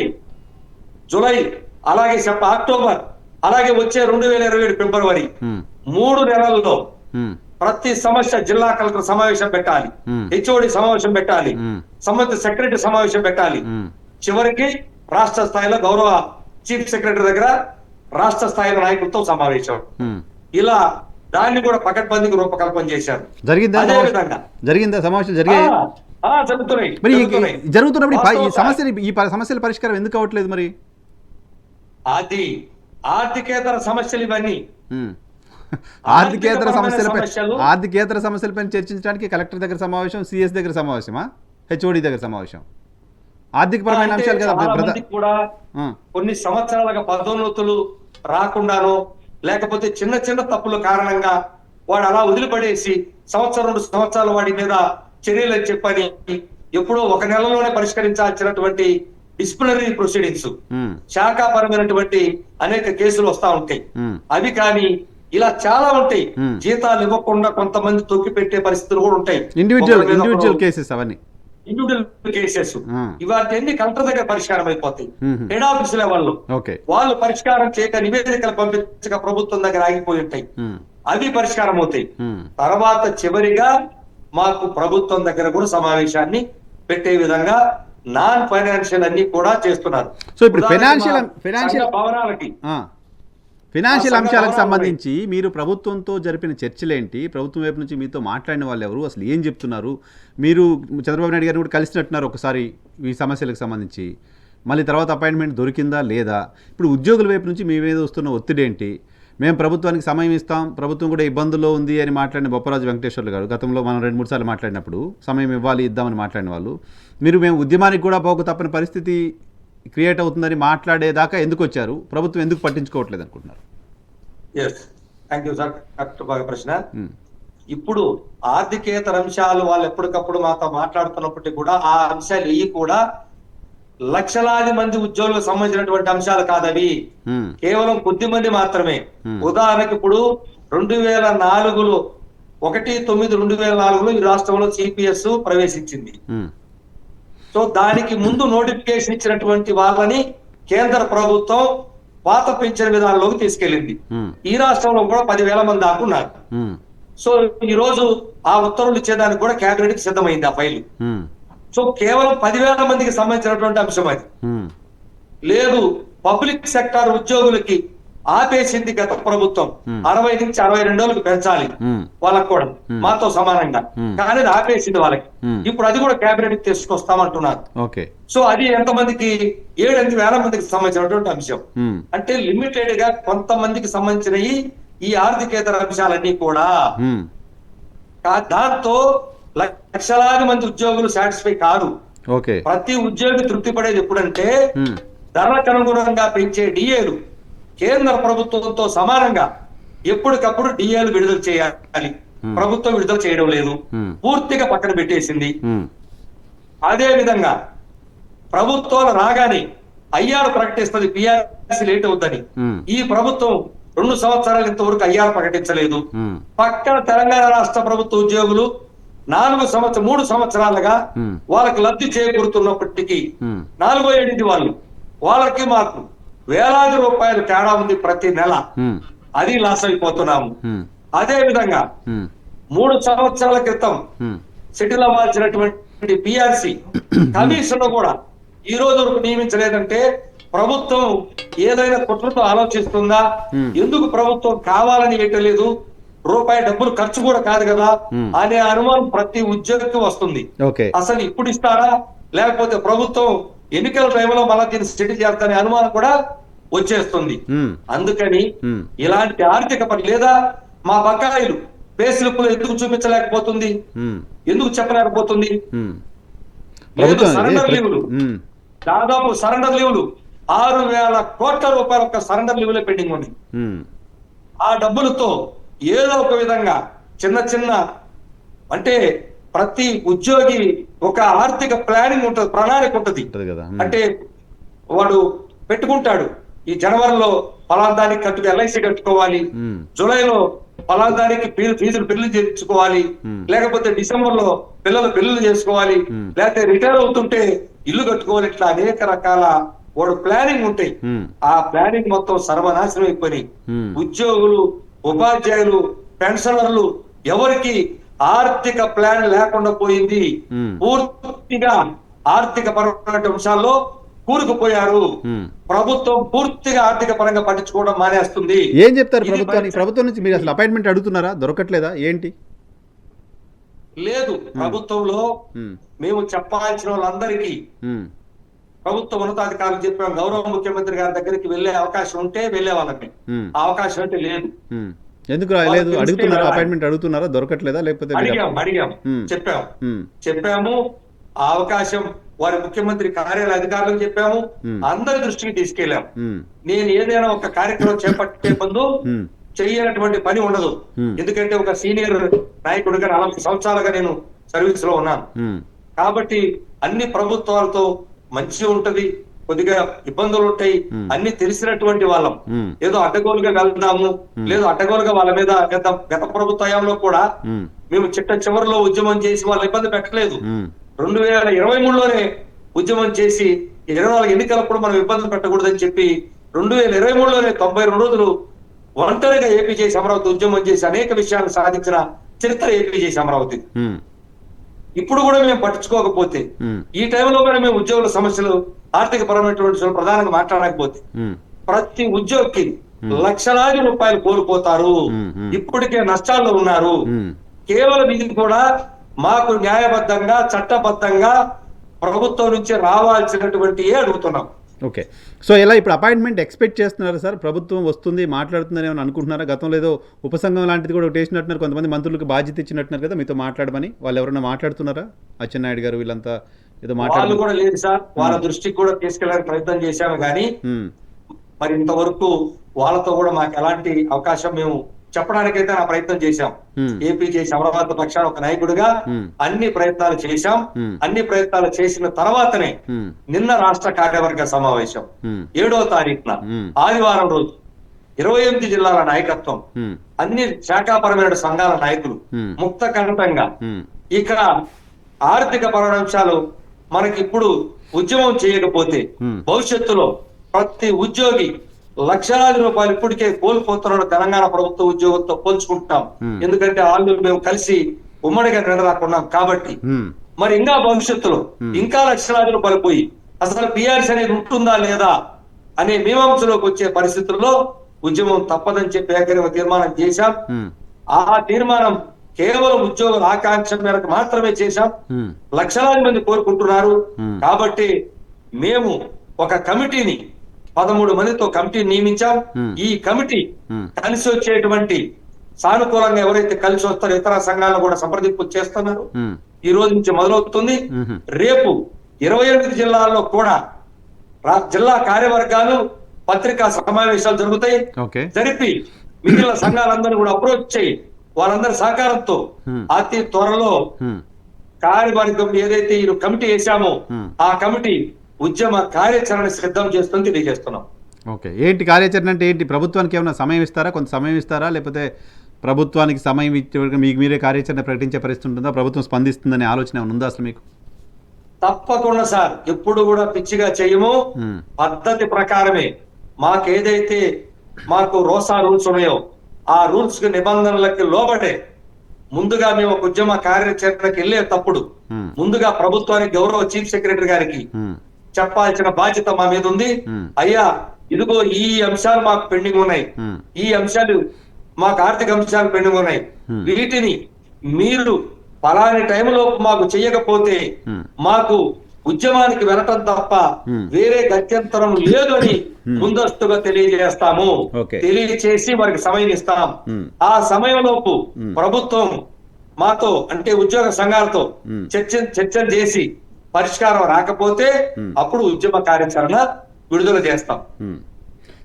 అలాగే అక్టోబర్ అలాగే వచ్చే 2027 ఫిబ్రవరి 3 నెలల్లో ప్రతి సమస్య జిల్లా కలెక్టర్ సమావేశం పెట్టాలి, HOD సమావేశం పెట్టాలి, సంబంధిత సెక్రటరీ సమావేశం పెట్టాలి. చివరికి రాష్ట్ర స్థాయిలో గౌరవ చీఫ్ సెక్రటరీ దగ్గర రాష్ట్ర స్థాయిలో నాయకులతో సమావేశం. ఇలా దాన్ని కూడా పకడ్బందీకి రూపకల్పన చేశారు. అదే విధంగా
జరిగిందా సమావేశం? జరుగుతున్నాయి. మరి జరుగుతున్నప్పుడు ఈ సమస్యల పరిష్కారం ఎందుకు అవ్వట్లేదు? మరి
అది ఆర్థికేతర సమస్యలు ఇవన్నీ.
ఆర్థికేతర సమస్యలపై చర్చించడానికి కలెక్టర్ దగ్గర సమావేశం, CS దగ్గర సమావేశమా, HOD దగ్గర సమావేశం? ఆర్థికపరమైన అంశాలు కదా.
కూడా కొన్ని సంవత్సరాలుగా పదోన్నతులు రాకుండానో లేకపోతే చిన్న చిన్న తప్పుల కారణంగా వాడు అలా వదిలిపడేసి 1-2 సంవత్సరాలు వాడి మీద చర్యలు అని చెప్పని ఎప్పుడో 1 నెలలోనే పరిష్కరించాల్సినటువంటి డిసిప్లినరీ ప్రొసీడింగ్స్, శాఖాపరమైనటువంటి అనేక కేసులు వస్తా ఉంటాయి. అవి కానీ ఇలా చాలా ఉంటాయి. జీతాలు ఇవ్వకుండా కొంతమంది తొక్కి పెట్టే పరిస్థితులు కూడా ఉంటాయి.
ఇండివిజువల్ కేసెస్ అవన్నీ
ఇండివిజువల్ కేసెస్ ఇవన్నీ కలెక్టర్ దగ్గర పరిష్కారం అయిపోతాయి. హెడ్ ఆఫీస్ లెవెల్లో వాళ్ళు పరిష్కారం చేయక నివేదికలు పంపించక ప్రభుత్వం దగ్గర ఆగిపోయి ఉంటాయి. అవి పరిష్కారం అవుతాయి. తర్వాత చివరిగా మాకు ప్రభుత్వం దగ్గర కూడా సమావేశాన్ని పెట్టే విధంగా నాన్ ఫైనాన్షియల్ అన్ని కూడా చేస్తున్నారు.
సో ఇప్పుడు ఫైనాన్షియల్ అంశాలకు సంబంధించి మీరు ప్రభుత్వంతో జరిపిన చర్చలేంటి? ప్రభుత్వం వైపు నుంచి మీతో మాట్లాడిన వాళ్ళు ఎవరు? అసలు ఏం చెప్తున్నారు? మీరు చంద్రబాబు నాయుడు గారిని కూడా కలిసినట్టున్నారు ఒకసారి ఈ సమస్యలకు సంబంధించి. మళ్ళీ తర్వాత అపాయింట్మెంట్ దొరికిందా లేదా? ఇప్పుడు ఉద్యోగుల వైపు నుంచి మీ మీద వస్తున్న ఒత్తిడి ఏంటి? మేము ప్రభుత్వానికి సమయం ఇస్తాం, ప్రభుత్వం కూడా ఇబ్బందుల్లో ఉంది అని మాట్లాడిన బొప్పరాజు వెంకటేశ్వర్లు గారు గతంలో మనం 2-3 సార్లు మాట్లాడినప్పుడు సమయం ఇద్దామని మాట్లాడిన వాళ్ళు, మేము ఉద్యమానికి కూడా పోక తప్పని పరిస్థితి క్రియేట్ అవుతుందని మాట్లాడేదాకా ఎందుకు వచ్చారు? ప్రభుత్వం ఎందుకు పట్టించుకోవట్లేదు అనుకుంటున్నారు?
ప్రశ్న. ఇప్పుడు ఆర్థికేతర అంశాలు వాళ్ళు ఎప్పటికప్పుడు మాతో మాట్లాడుతున్నప్పటికీ కూడా ఆ అంశాలు ఇవి కూడా లక్షలాది మంది ఉద్యోగులకు సంబంధించినటువంటి అంశాలు కాదవి, కేవలం కొద్ది మంది మాత్రమే. ఉదాహరణకి ఇప్పుడు 2004లో 1/9/2004లో ఈ రాష్ట్రంలో సిపిఎస్ ప్రవేశించింది. సో దానికి ముందు నోటిఫికేషన్ ఇచ్చినటువంటి వాళ్ళని కేంద్ర ప్రభుత్వం పాత పింఛన్ విధానంలోకి తీసుకెళ్లింది. ఈ రాష్ట్రంలో కూడా 10,000 మంది దాకా ఉన్నారు. సో ఈ రోజు ఆ ఉత్తర్వులు ఇచ్చేదానికి కూడా కేబినెట్ సిద్ధమైంది ఆ ఫైల్. సో కేవలం 10,000 మందికి సంబంధించినటువంటి అంశం అది. లేదు, పబ్లిక్ సెక్టార్ ఉద్యోగులకి ఆపేసింది గత ప్రభుత్వం. 60 నుంచి 62 రోజులకు పెంచాలి వాళ్ళకు కూడా మాతో సమానంగా, కానీ అది ఆపేసింది వాళ్ళకి. ఇప్పుడు అది కూడా కేబినెట్ తీసుకొస్తామంటున్నారు. సో అది ఎంతమందికి? 7,000 మందికి సంబంధించినటువంటి అంశం. అంటే లిమిటెడ్ గా కొంతమందికి సంబంధించినవి ఈ ఆర్థికేతర అంశాలన్నీ కూడా. దాంతో లక్షలాది మంది ఉద్యోగులు సాటిస్ఫై కాదు. ప్రతి ఉద్యోగి తృప్తి పడేది ఎప్పుడంటే ధరలకు అనుగుణంగా పెంచే డిఏలు కేంద్ర ప్రభుత్వంతో సమానంగా ఎప్పటికప్పుడు డిఏలు విడుదల చేయాలి. ప్రభుత్వం విడుదల చేయడం లేదు, పూర్తిగా పక్కన పెట్టేసింది. అదే విధంగా ప్రభుత్వాలు రాగానే ఐఆర్ ప్రకటిస్తుంది, పిఆర్సీ లేట్ అవుతుందని. ఈ ప్రభుత్వం 2 సంవత్సరాలు ఇంతవరకు ఐఆర్ ప్రకటించలేదు. పక్కన తెలంగాణ రాష్ట్ర ప్రభుత్వ ఉద్యోగులు 3 సంవత్సరాలుగా వాళ్ళకి లబ్ధి చేకూరుతున్నప్పటికీ 4వ ఏడాది వాళ్ళకి మాకు వేలాది రూపాయలు తేడా ఉంది ప్రతి నెల. అది లాస్ అయిపోతున్నాము. అదే విధంగా 3 సంవత్సరాల క్రితం సెటిల్ అవ్వాల్సినటువంటి పిఆర్సీ కమిషన్ కూడా ఈ రోజు వరకు నియమించలేదంటే ప్రభుత్వం ఏదైనా కుట్రతో ఆలోచిస్తుందా? ఎందుకు ప్రభుత్వం కావాలని వేయటలేదు? రూపాయి డబ్బులు ఖర్చు కూడా కాదు కదా అనే అనుమానం ప్రతి ఉద్యోగికి వస్తుంది. అసలు ఇప్పుడు ఇస్తారా, లేకపోతే ప్రభుత్వం ఎన్నికల టైంలో మళ్ళా దీన్ని సెటిల్ చేస్తారనే అనుమానం కూడా వచ్చేస్తుంది. అందుకని ఇలాంటి ఆర్థిక పని లేదా మా బకాయిలు పే స్లిప్పులు ఎందుకు చూపించలేకపోతుంది, ఎందుకు చెప్పలేకపోతుంది? సరెండర్ లీవులు, దాదాపు సరెండర్ లీవులు 6,000 కోట్ల రూపాయల ఒక సరెండర్ లీవులే పెండింగ్ ఉంది. ఆ డబ్బులతో ఏదో ఒక విధంగా చిన్న అంటే ప్రతి ఉద్యోగి ఒక ఆర్థిక ప్లానింగ్ ఉంటుంది, ప్రణాళిక ఉంటుంది. అంటే వాడు పెట్టుకుంటాడు, ఈ జనవరిలో పలాదానికి ఎల్ఐసి కట్టుకోవాలి, జూలైలో పలాదానికి ఫీజులు బిల్లు చేయించుకోవాలి, లేకపోతే డిసెంబర్ లో పిల్లలు బిల్లులు చేసుకోవాలి, లేకపోతే రిటైర్ అవుతుంటే ఇల్లు కట్టుకోవాలి. ఇట్లా అనేక రకాల వాడు ప్లానింగ్ ఉంటాయి. ఆ ప్లానింగ్ మొత్తం సర్వనాశనం అయిపోయి ఉద్యోగులు, ఉపాధ్యాయులు, పెన్షనర్లు ఎవరికి ఆర్థిక ప్లాన్ లేకుండా పోయింది. పూర్తిగా ఆర్థిక పరమైన అంశాల్లో కూరుకుపోయారు. ప్రభుత్వం పూర్తిగా ఆర్థిక పరంగా పట్టించుకోవడం మానేస్తుంది.
ఏం చెప్తారు ప్రభుత్వానికి? ప్రభుత్వం నుంచి మీరు అసలు అపాయింట్మెంట్ అడుగుతున్నారా? దొరకట్లేదా ఏంటి?
లేదు, ప్రభుత్వంలో మేము చెప్పాల్సిన వాళ్ళందరికీ ప్రభుత్వ ఉన్నతాధికారులు చెప్పాం. గౌరవ ముఖ్యమంత్రి గారి దగ్గరికి వెళ్లే అవకాశం ఉంటే వెళ్లే వాళ్ళని, ఆ అవకాశం అంటే లేదు.
ఎందుకు రాలేదు? అడుగుతున్నారా? అపాయింట్మెంట్ అడుగుతున్నారా? దొరకట్లేదా? లేకపోతే
అడిగాం, చెప్పాము. ఆ అవకాశం వారి ముఖ్యమంత్రి కార్యాలయ అధికారులకు చెప్పాము, అందరి దృష్టికి తీసుకెళ్లాం. నేను ఏదైనా ఒక కార్యక్రమం చేపట్టే ముందు చెయ్యనటువంటి పని ఉండదు. ఎందుకంటే ఒక సీనియర్ నాయకుడిగా 40 సంవత్సరాలుగా నేను సర్వీస్ లో ఉన్నాను. కాబట్టి అన్ని ప్రభుత్వాలతో మంచి ఉంటది, కొద్దిగా ఇబ్బందులు ఉంటాయి, అన్ని తెలిసినటువంటి వాళ్ళం. ఏదో అడ్డగోలుగా వెళ్దాము, లేదు అడ్డగోలుగా వాళ్ళ మీద గత ప్రభుత్వ హయాంలో కూడా మేము చివరిలో ఉద్యమం చేసి వాళ్ళ ఇబ్బంది పెట్టలేదు. 2023లోనే ఉద్యమం చేసి 24 ఎన్నికలప్పుడు మనం ఇబ్బంది పెట్టకూడదని చెప్పి 2023లోనే 92 రోజులు ఒంటరిగా ఏపీ చేసి అమరావతి ఉద్యమం చేసి అనేక విషయాలు సాధించిన చరిత్ర ఏపీ చేసి అమరావతి. ఇప్పుడు కూడా మేము పట్టించుకోకపోతే, ఈ టైంలో కూడా మేము ఉద్యోగుల సమస్యలు, ఆర్థిక పరమైనటువంటి ప్రధానంగా మాట్లాడకపోతే ప్రతి ఉద్యోగికి లక్షలాది రూపాయలు కోల్పోతారు. ఇప్పటికే నష్టాల్లో ఉన్నారు. కేవలం ఇది కూడా మాకు న్యాయబద్ధంగా, చట్టబద్ధంగా ప్రభుత్వం నుంచి రావాల్సినటువంటి అడుగుతున్నాం.
ఓకే, సో ఇలా ఇప్పుడు అపాయింట్మెంట్ ఎక్స్పెక్ట్ చేస్తున్నారా సార్? ప్రభుత్వం వస్తుంది మాట్లాడుతుందని ఏమైనా అనుకుంటున్నారా? గతంలో ఏదో ఉపసంఘం లాంటిది కూడా ఒకటి వేసినట్టున్నారు, కొంతమంది మంత్రులకు బాధ్యత ఇచ్చినట్టున్నారు కదా, మీతో మాట్లాడమని. వాళ్ళు ఎవరైనా మాట్లాడుతున్నారా? అచ్చెన్నాయుడు గారు వీళ్ళంతా ఏదో
వాళ్ళు కూడా లేదు సార్. వాళ్ళ దృష్టికి కూడా తీసుకెళ్ళడానికి ప్రయత్నం చేశాము, కానీ మరి ఇంతవరకు వాళ్ళతో కూడా మాకు ఎలాంటి అవకాశం మేము చెప్పడానికైతే నా ప్రయత్నం చేశాం. ఏపీ చేసి అమరావతి పక్షాన ఒక నాయకుడిగా అన్ని ప్రయత్నాలు చేశాం. అన్ని ప్రయత్నాలు చేసిన తర్వాతనే నిన్న రాష్ట్ర కార్యవర్గ సమావేశం 7వ తారీఖున ఆదివారం రోజు 28 జిల్లాల నాయకత్వం, అన్ని శాఖాపరమైన సంఘాల నాయకులు ముక్త కంఠంగా ఇక ఆర్థిక పరమాంశాలు మనకి ఇప్పుడు ఉద్యమం చేయకపోతే భవిష్యత్తులో ప్రతి ఉద్యోగి లక్షలాది రూపాయలు ఇప్పటికే కోల్పోతున్న తెలంగాణ ప్రభుత్వ ఉద్యోగంతో పోల్చుకుంటాం. ఎందుకంటే వాళ్ళు మేము కలిసి ఉమ్మడిగా నిలరాకున్నాం కాబట్టి మరి ఇంకా భవిష్యత్తులో ఇంకా లక్షలాది రూపాయలు పోయి అసలు పిఆర్సీ అనేది ఉంటుందా లేదా అనే మీమాంసలోకి వచ్చే పరిస్థితుల్లో ఉద్యమం తప్పదని చెప్పి ఏకగ్రీవ తీర్మానం చేశాం. ఆ తీర్మానం కేవలం ఉద్యోగుల ఆకాంక్ష మేరకు మాత్రమే చేశాం. లక్షలాది మంది కోరుకుంటున్నారు కాబట్టి మేము ఒక కమిటీని 13 మందితో కమిటీ నియమించాం. ఈ కమిటీ కలిసి వచ్చేటువంటి సానుకూలంగా ఎవరైతే కలిసి వస్తారో ఇతర సంఘాలను కూడా సంప్రదింపులు చేస్తున్నారు. ఈ రోజు నుంచి మొదలవుతుంది. రేపు 28 జిల్లాల్లో కూడా జిల్లా కార్యవర్గాలు పత్రికా సమావేశాలు జరుగుతాయి. జరిపి మిగిలిన సంఘాలందరూ కూడా అప్రోచ్ చేయి వాళ్ళందరి సహకారంతో అతి త్వరలో కార్యవర్గం ఏదైతే ఈ కమిటీ వేశామో ఆ కమిటీ ఉద్యమ కార్యాచరణ సిద్ధం చేస్తుంది తెలియజేస్తున్నాం.
ఓకే, ఏంటి కార్యాచరణ అంటే ఏంటి? ప్రభుత్వానికి ఏమైనా సమయం ఇస్తారా? కొంత సమయం ఇస్తారా? లేకపోతే ప్రభుత్వానికి సమయం ఇచ్చే మీకు మీరే కార్యాచరణ ప్రకటించే పరిస్థితి ఉంటుందా? ప్రభుత్వం స్పందిస్తుందనే ఆలోచన ఏమైనా ఉందా అసలు మీకు?
తప్పకుండా సార్, ఎప్పుడు కూడా పిచ్చిగా చేయము. పద్ధతి ప్రకారమే మాకేదైతే మాకు రోసా రూల్స్ ఉన్నాయో ఆ రూల్స్ కి నిబంధనలకి లోబడే ముందుగా మేము ఒక ఉద్యమ కార్యాచరణకి వెళ్ళేటప్పుడు ముందుగా ప్రభుత్వానికి గౌరవ చీఫ్ సెక్రటరీ గారికి చెప్పాల్సిన బాధ్యత మా మీద ఉంది. అయ్యా ఇదిగో ఈ అంశాలు మాకు పెండింగ్ ఉన్నాయి, ఈ అంశాలు మాకు ఆర్థిక అంశాలు పెండింగ్ ఉన్నాయి, వీటిని మీరు పలాని టైంలో మాకు చెయ్యకపోతే మాకు ఉద్యమానికి వెళ్ళటం తప్ప వేరే గత్యంతరం లేదు అని ముందస్తుగా తెలియజేస్తాము. తెలియచేసి వారికి సమయం ఇస్తాం. ఆ సమయంలోపు ప్రభుత్వం మాతో అంటే ఉద్యోగ సంఘాలతో చర్చలు చేసి పరిష్కారం రాకపోతే అప్పుడు ఉద్యమ కార్యాచరణ విడుదల చేస్తాం.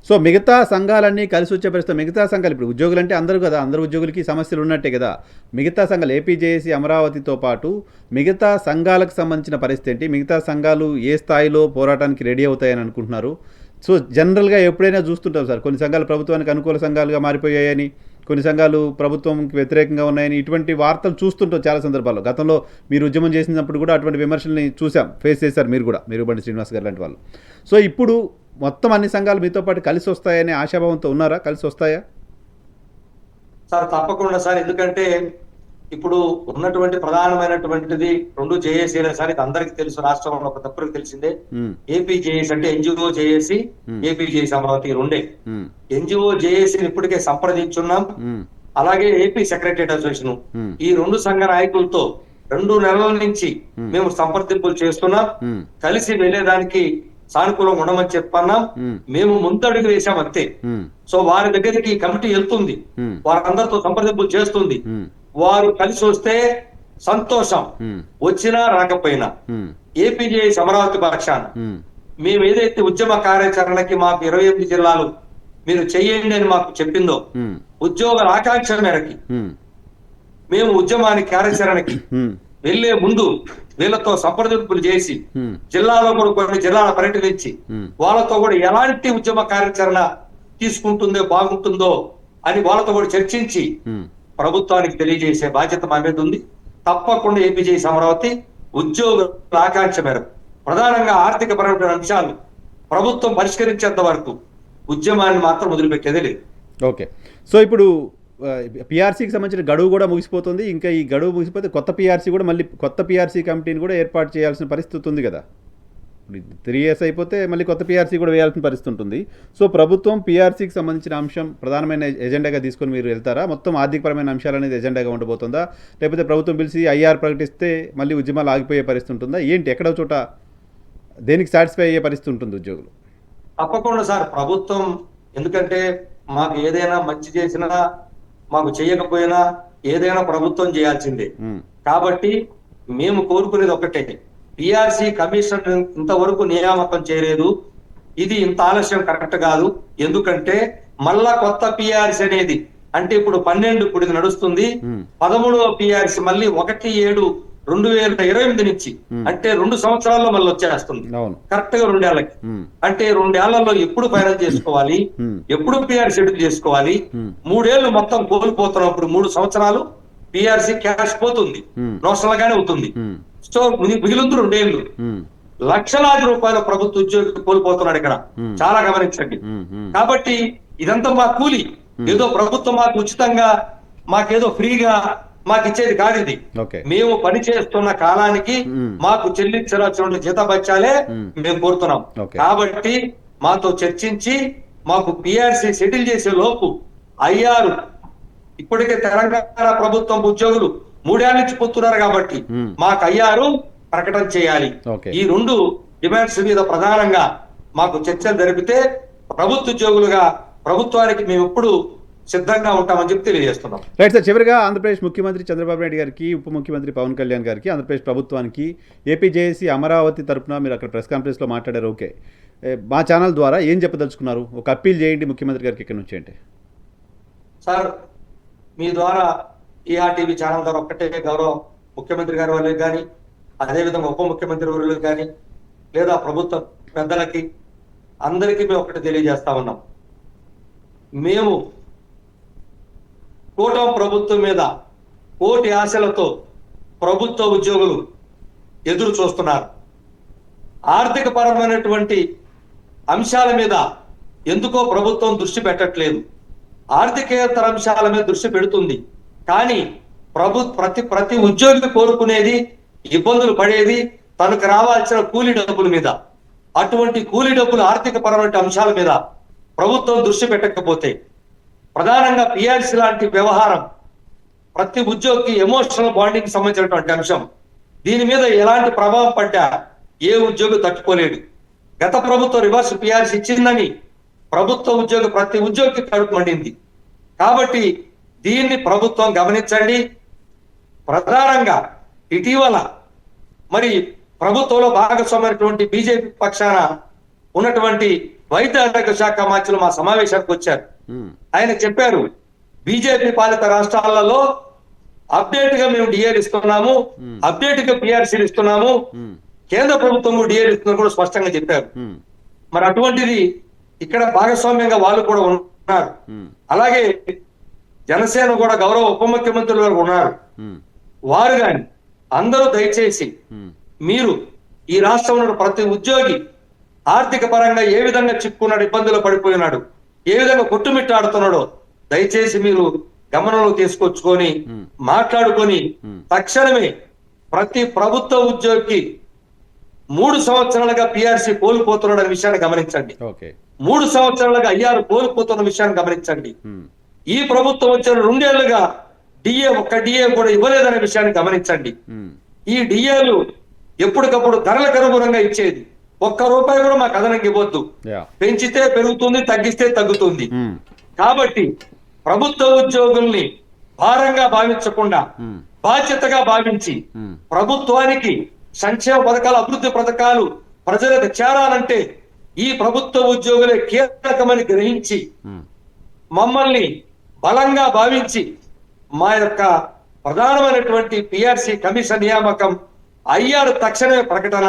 సో మిగతా సంఘాలన్నీ కలిసి వచ్చే పరిస్థితి, మిగతా సంఘాలు ఇప్పుడు ఉద్యోగులు అంటే అందరూ కదా, అందరు ఉద్యోగులకి సమస్యలు ఉన్నట్టే కదా. మిగతా సంఘాలు ఏపీ జేఏసీ అమరావతితో పాటు మిగతా సంఘాలకు సంబంధించిన పరిస్థితి ఏంటి? మిగతా సంఘాలు ఏ స్థాయిలో పోరాటానికి రెడీ అవుతాయని అనుకుంటున్నారు? సో జనరల్గా ఎప్పుడైనా చూస్తుంటాం సార్, కొన్ని సంఘాలు ప్రభుత్వానికి అనుకూల సంఘాలుగా మారిపోయాయని, కొన్ని సంఘాలు ప్రభుత్వంకి వ్యతిరేకంగా ఉన్నాయని ఇటువంటి వార్తలు చూస్తుంటాం చాలా సందర్భాల్లో. గతంలో మీరు ఉద్యమం చేసినప్పుడు కూడా అటువంటి విమర్శల్ని చూసాం, ఫేస్ చేశారు మీరు కూడా, మీరు బండి శ్రీనివాస్ గారు లాంటి వాళ్ళు. సో ఇప్పుడు మొత్తం అన్ని సంఘాలు మీతో పాటు కలిసి వస్తాయనే ఆశాభావంతో ఉన్నారా? కలిసి వస్తాయా
సార్? తప్పకుండా సార్, ఎందుకంటే ఇప్పుడు ఉన్నటువంటి ప్రధానమైనటువంటిది రెండు జేఏసీ సార్, ఇది అందరికి తెలుసు, రాష్ట్రంలో ఒక తప్పుకు తెలిసిందే. ఏపీ జేఏసీ అంటే NGO JAC, AP JAC Amaravati రెండే. ఎన్జిఓ జేఏసీని ఇప్పటికే సంప్రదించున్నాం. అలాగే ఏపీ సెక్రటరియట్ అసోసియేషన్, ఈ రెండు సంఘ నాయకులతో 2 నెలల నుంచి మేము సంప్రదింపులు చేస్తున్నాం. కలిసి వెళ్లేదానికి సానుకూలంగా ఉండమని చెప్పన్నాం. మేము ముందడుగు వేశాం అంతే. సో వారి దగ్గరికి కమిటీ వెళ్తుంది, వారందరితో సంప్రదింపులు చేస్తుంది. వారు కలిసి వస్తే సంతోషం, వచ్చినా రాకపోయినా ఏపీజేఎస్ అమరావతి పక్షాన మేము ఏదైతే ఉద్యమ కార్యాచరణకి మాకు 28 జిల్లాలు మీరు చెయ్యండి అని మాకు చెప్పిందో ఉద్యోగుల ఆకాంక్షల మేరకి మేము ఉద్యమానికి కార్యాచరణకి వెళ్లే ముందు వీళ్ళతో సంప్రదింపులు చేసి జిల్లాలో కూడా కొన్ని జిల్లాల పర్యటించి వాళ్ళతో కూడా ఎలాంటి ఉద్యమ కార్యాచరణ తీసుకుంటుందో బాగుంటుందో అని వాళ్ళతో కూడా చర్చించి ప్రభుత్వానికి తెలియజేసే బాధ్యత మా మీద ఉంది. తప్పకుండా ఏపీజేఎస్ అమరావతి ఉద్యోగుల ఆకాంక్ష మేరకు ప్రధానంగా ఆర్థిక పరమైన అంశాలు ప్రభుత్వం పరిష్కరించేంత వరకు ఉద్యమాన్ని మాత్రం వదిలిపెట్టేదే లేదు.
ఓకే, సో ఇప్పుడు పిఆర్సీకి సంబంధించిన గడువు కూడా ముగిసిపోతుంది. ఇంకా ఈ గడువు ముగిసిపోతే కొత్త పిఆర్సీ కూడా మళ్ళీ కొత్త పిఆర్సీ కమిటీని కూడా ఏర్పాటు చేయాల్సిన పరిస్థితి ఉంది కదా. 3 years అయిపోతే మళ్ళీ కొత్త పిఆర్సీ కూడా వేయాల్సిన పరిస్థితి ఉంటుంది. సో ప్రభుత్వం పిఆర్సీకి సంబంధించిన అంశం ప్రధానమైన ఎజెండాగా తీసుకొని మీరు వెళ్తారా? మొత్తం ఆర్థికపరమైన అంశాలు అనేది ఎజెండాగా ఉండబోతుందా? లేకపోతే ప్రభుత్వం పిలిచి ఐఆర్ ప్రకటిస్తే మళ్ళీ ఉద్యమాలు ఆగిపోయే పరిస్థితి ఉంటుందా? ఏంటి, ఎక్కడో చోట దేనికి సాటిస్ఫై అయ్యే పరిస్థితి ఉంటుంది ఉద్యోగులు?
తప్పకుండా సార్, ప్రభుత్వం ఎందుకంటే మాకు ఏదైనా మంచి చేసినా మాకు చేయకపోయినా ఏదైనా ప్రభుత్వం చేయాల్సిందే. కాబట్టి మేము కోరుకునేది ఒకటే, పిఆర్సీ కమిషన్ ఇంతవరకు నియామకం చేయలేదు, ఇది ఇంత ఆలస్యం కరెక్ట్ కాదు. ఎందుకంటే మళ్ళా కొత్త పిఆర్సీ అనేది అంటే ఇప్పుడు 12 ఇప్పుడు ఇది నడుస్తుంది.
ఉమ్,
13వ పిఆర్సి మళ్ళీ 1/7/2028 నుంచి అంటే 2 సంవత్సరాల్లో మళ్ళీ వచ్చేస్తుంది.
అవును.
కరెక్ట్ గా 2 ఏళ్ళకి.
ఉమ్,
అంటే 2 ఏళ్లలో ఎప్పుడు ఫైనల్ చేసుకోవాలి,
ఉమ్,
ఎప్పుడు పిఆర్సి షెడ్యూల్ చేసుకోవాలి.
ఉమ్,
3 ఏళ్ళు మొత్తం కోల్పోతున్నప్పుడు 3 సంవత్సరాలు పిఆర్సి క్యాష్ పోతుంది,
ఉమ్,
నోషనల్ గానే అవుతుంది.
ఉమ్,
సో మిగిలింది 2 ఏళ్ళు.
ఉమ్,
లక్షలాది రూపాయల ప్రభుత్వ ఉద్యోగి కోల్పోతున్నాడు ఇక్కడ.
Hmm.
చాలా గమనించండి.
ఉమ్,
కాబట్టి ఇదంతా మా కూలి. ఏదో ప్రభుత్వం మాకు ఉచితంగా మాకేదో ఫ్రీగా మాకు ఇచ్చేది కాదు ఇది.
ఓకే.
మేము పని చేస్తున్న కాలానికి మాకు చెల్లించాల్సిన జీతభత్యాలే మేము కోరుతున్నాం.
ఓకే.
కాబట్టి మాతో చర్చించి మాకు పిఆర్సి సెటిల్ చేసే లోపు అయ్యారు. ఇప్పటికే తెలంగాణ ప్రభుత్వం ఉద్యోగులు 3 ఏళ్ల నుంచి పొత్తున్నారు కాబట్టి మాకు అయ్యారు ప్రకటన చేయాలి.
ఓకే.
ఈ 2 డిమాండ్స్ మీద ప్రధానంగా మాకు చర్చలు జరిపితే ప్రభుత్వ ఉద్యోగులుగా ప్రభుత్వానికి మేము ఎప్పుడు సిద్ధంగా ఉంటామని చెప్పి తెలియజేస్తున్నాం.
రైట్ సార్, చివరిగా ఆంధ్రప్రదేశ్ ముఖ్యమంత్రి చంద్రబాబు నాయుడు గారికి, ఉప ముఖ్యమంత్రి పవన్ కళ్యాణ్ గారికి, ఆంధ్రప్రదేశ్ ప్రభుత్వానికి ఏపీ జేఏసీ అమరావతి తరపున మీరు అక్కడ ప్రెస్ కాన్ఫరెన్స్లో మాట్లాడారు. ఓకే, మా ఛానల్ ద్వారా ఏం చెప్పదలుచుకున్నారు? ఒక అప్పీల్ చేయండి ముఖ్యమంత్రి గారికి ఇక్కడ నుంచి అంటే.
సార్, మీ ద్వారా ఈఆర్టీవీ ఛానల్ ద్వారా ఒక్కటే గౌరవ ముఖ్యమంత్రి గారి వాళ్ళకి కానీ, అదేవిధంగా ఉప ముఖ్యమంత్రి వర్యులకు కానీ, లేదా ప్రభుత్వ పెద్దలకి అందరికీ మేము ఒకటి తెలియజేస్తా ఉన్నాం. మేము కూటమి ప్రభుత్వం మీద కోటి ఆశలతో ప్రభుత్వ ఉద్యోగులు ఎదురు చూస్తున్నారు. ఆర్థిక పరమైనటువంటి అంశాల మీద ఎందుకో ప్రభుత్వం దృష్టి పెట్టట్లేదు. ఆర్థికేతర అంశాల మీద దృష్టి పెడుతుంది. కానీ ప్రతి ఉద్యోగి కోరుకునేది, ఇబ్బందులు పడేది తనకు రావాల్సిన కూలీ డబ్బుల మీద. అటువంటి కూలీ డబ్బులు ఆర్థిక పరమైన అంశాల మీద ప్రభుత్వం దృష్టి పెట్టకపోతే, ప్రధానంగా పిఆర్సి లాంటి వ్యవహారం ప్రతి ఉద్యోగికి ఎమోషనల్ బాండింగ్ సంబంధించినటువంటి అంశం. దీని మీద ఎలాంటి ప్రభావం పడ్డా ఏ ఉద్యోగి తట్టుకోలేడు. గత ప్రభుత్వం రివర్స్ పిఆర్సి ఇచ్చిందని ప్రభుత్వ ఉద్యోగి ప్రతి ఉద్యోగికి కడుపు మండింది. కాబట్టి దీన్ని ప్రభుత్వం గమనించండి. ప్రధానంగా ఇటీవల మరి ప్రభుత్వంలో భాగస్వామైనటువంటి బీజేపీ పక్షాన ఉన్నటువంటి వైద్య ఆరోగ్య శాఖ మంత్రులు మా సమావేశానికి వచ్చారు. ఆయన చెప్పారు, బీజేపీ పాలిత రాష్ట్రాలలో అప్డేట్ గా మేము డిఏలు ఇస్తున్నాము, అప్డేట్ గా పిఆర్సీలు ఇస్తున్నాము, కేంద్ర ప్రభుత్వం డిఏలు ఇస్తున్నారు కూడా స్పష్టంగా చెప్పారు. మరి అటువంటిది ఇక్కడ భాగస్వామ్యంగా వాళ్ళు కూడా ఉన్నారు. అలాగే జనసేన కూడా గౌరవ ఉప ముఖ్యమంత్రులు గారు ఉన్నారు. వారు గాని అందరూ దయచేసి మీరు ఈ రాష్ట్రంలో ప్రతి ఉద్యోగి ఆర్థిక పరంగా ఏ విధంగా చిక్కున్నాడు, ఇబ్బందులు పడిపోయినాడు, ఏ విధంగా కొట్టుమిట్టాడుతున్నాడో దయచేసి మీరు గమనంలో తీసుకొచ్చుకొని మాట్లాడుకొని తక్షణమే ప్రతి ప్రభుత్వ ఉద్యోగికి 3 సంవత్సరాలుగా పిఆర్సి కోల్పోతున్నాడు విషయాన్ని గమనించండి. 3 సంవత్సరాలుగా అయ్యారు కోల్పోతున్న విషయాన్ని గమనించండి. ఈ ప్రభుత్వం వచ్చిన 2 ఏళ్లుగా ఒక్క డిఏ కూడా ఇవ్వలేదనే విషయాన్ని గమనించండి. ఈ డిఏలు ఎప్పటికప్పుడు ధరలకు అనుగుణంగా ఇచ్చేది. ₹1 కూడా మాకు అదనంగా ఇవ్వద్దు. పెంచితే పెరుగుతుంది, తగ్గిస్తే తగ్గుతుంది. కాబట్టి ప్రభుత్వ ఉద్యోగుల్ని భారంగా భావించకుండా బాధ్యతగా భావించి ప్రభుత్వానికి సంక్షేమ పథకాలు, అభివృద్ధి పథకాలు ప్రజలకు చేరాలంటే ఈ ప్రభుత్వ ఉద్యోగులే కీలకమని గ్రహించి మమ్మల్ని బలంగా భావించి మా యొక్క ప్రధానమైనటువంటి పిఆర్సి కమిషన్ నియామకం అయ్యారు తక్షణమే ప్రకటన,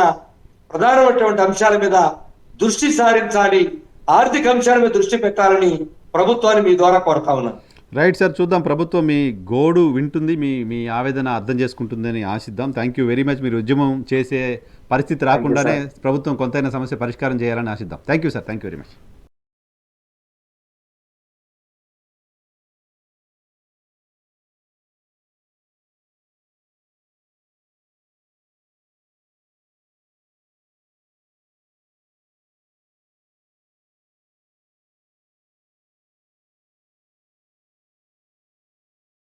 ప్రధానమైనటువంటి అంశాల మీద దృష్టి సారించాలి, ఆర్థిక అంశాల మీద దృష్టి పెట్టాలని ప్రభుత్వాన్ని మీ ద్వారా కోరుతా ఉన్నాను.
రైట్ సార్, చూద్దాం ప్రభుత్వం మీ గోడు వింటుంది, మీ ఆవేదన అర్థం చేసుకుంటుందని ఆశిద్దాం. Thank you very much. మీరు ఉద్యమం చేసే పరిస్థితి రాకుండానే ప్రభుత్వం కొంతైనా సమస్య పరిష్కారం చేయాలని ఆశిద్దాం. Thank you sir, thank you very much.